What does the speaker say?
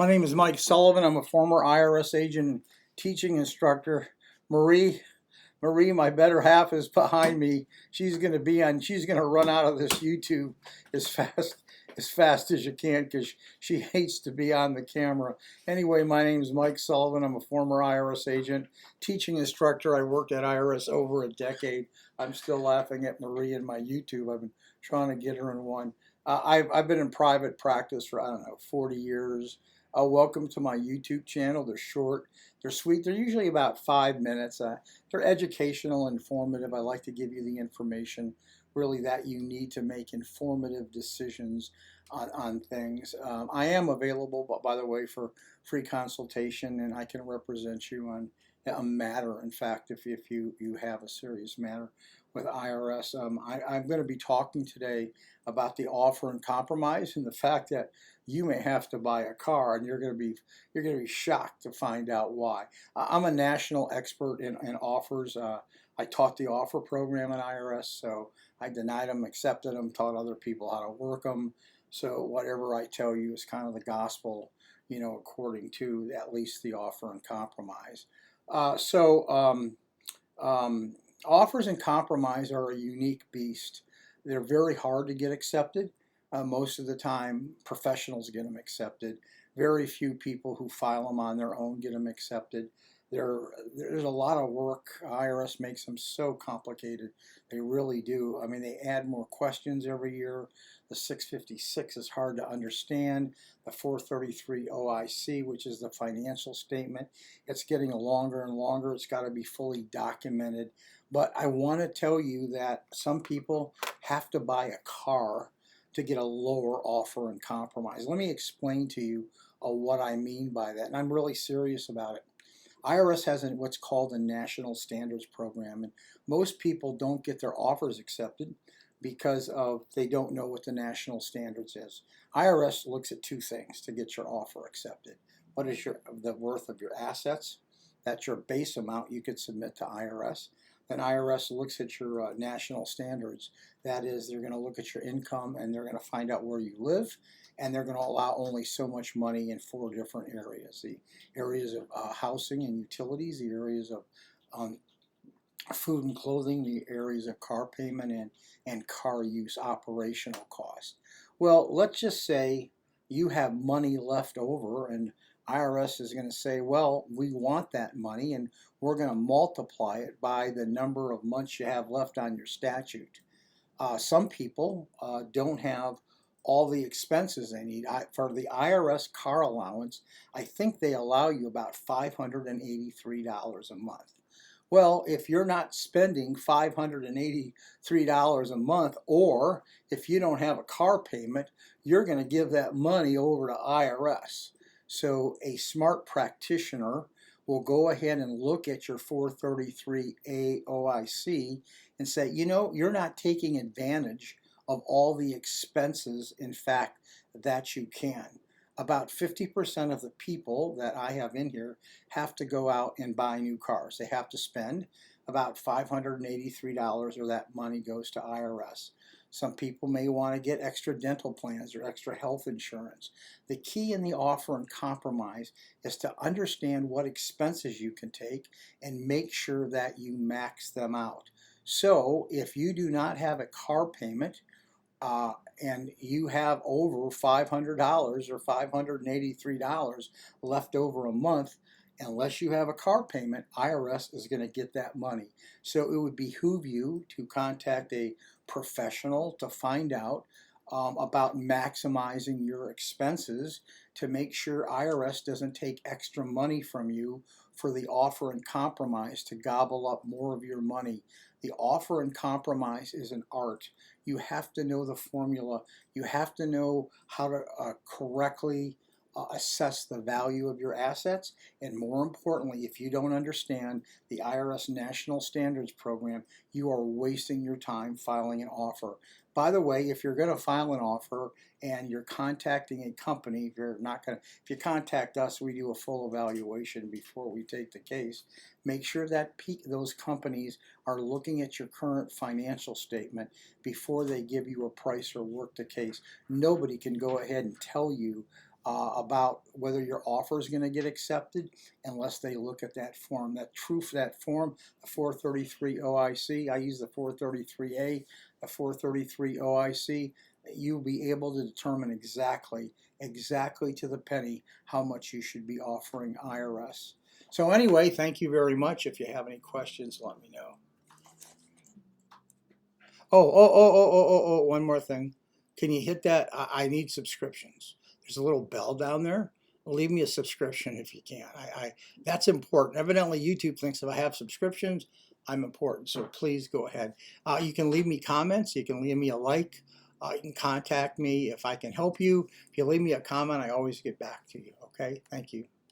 My name is Mike Sullivan. I'm a former IRS agent and teaching instructor. Marie, my better half is behind me. She's going to run out of this YouTube as fast as you can because she hates to be on the camera. Anyway, my name is Mike Sullivan. I'm a former IRS agent, teaching instructor. I worked at IRS over a decade. I'm still laughing at Marie in my YouTube. I've been trying to get her in one. I've been in private practice for, I don't know, 40 years. Welcome to my YouTube channel. They're short, they're sweet. They're usually about 5 minutes. They're educational, informative. I like to give you the information really that you need to make informative decisions on things. I am available, but by the way, for free consultation, and I can represent you on a matter. In fact, if you have a serious matter with IRS, I'm going to be talking today about the offer and compromise and the fact that you may have to buy a car, and you're going to be shocked to find out why. I'm a national expert in offers. I taught the offer program at IRS, so I denied them, accepted them, taught other people how to work them. So whatever I tell you is kind of the gospel, according to at least the offer and compromise. Offers and compromise are a unique beast. They're very hard to get accepted. Most of the time, professionals get them accepted. Very few people who file them on their own get them accepted. There's a lot of work. IRS makes them so complicated. They really do. I mean, they add more questions every year. The 656 is hard to understand. The 433 OIC, which is the financial statement, it's getting longer and longer. It's got to be fully documented. But I want to tell you that some people have to buy a car to get a lower offer and compromise. Let me explain to you what I mean by that, and I'm really serious about it. IRS has what's called a National Standards Program, and most people don't get their offers accepted because they don't know what the national standards is. IRS looks at two things to get your offer accepted. What is the worth of your assets? That's your base amount you could submit to IRS. Then IRS looks at your national standards. That is, they're going to look at your income, and they're going to find out where you live, and they're going to allow only so much money in 4 different areas. The areas of housing and utilities, the areas of food and clothing, the areas of car payment and car use operational cost. Well, let's just say you have money left over, and IRS is going to say, well, we want that money, and we're going to multiply it by the number of months you have left on your statute. Some people don't have all the expenses they need. For the IRS car allowance, I think they allow you about $583 a month. Well, if you're not spending $583 a month, or if you don't have a car payment, you're going to give that money over to IRS. So a smart practitioner will go ahead and look at your 433A OIC and say, you're not taking advantage of all the expenses, in fact, that you can. About 50% of the people that I have in here have to go out and buy new cars. They have to spend about $583, or that money goes to IRS. Some people may want to get extra dental plans or extra health insurance. The key in the offer and compromise is to understand what expenses you can take and make sure that you max them out. So if you do not have a car payment, and you have over $500 or $583 left over a month, unless you have a car payment, IRS is going to get that money. So it would behoove you to contact a professional to find out about maximizing your expenses to make sure IRS doesn't take extra money from you for the offer and compromise to gobble up more of your money. The offer and compromise is an art. You have to know the formula. You have to know how to correctly assess the value of your assets. And more importantly, if you don't understand the IRS National Standards Program, you are wasting your time filing an offer. By the way, if you're going to file an offer and you're contacting a company, if you contact us, we do a full evaluation before we take the case. Make sure that those companies are looking at your current financial statement before they give you a price or work the case. Nobody can go ahead and tell you about whether your offer is going to get accepted unless they look at that form. That proof, that form, the 433 OIC, I use the 433A, the 433 OIC, you'll be able to determine exactly to the penny how much you should be offering IRS. So anyway, thank you very much. If you have any questions, let me know. One more thing. Can you hit that? I need subscriptions. There's a little bell down there. Leave me a subscription if you can. That's important. Evidently, YouTube thinks if I have subscriptions, I'm important. So please go ahead. You can leave me comments. You can leave me a like. You can contact me if I can help you. If you leave me a comment, I always get back to you. Okay? Thank you.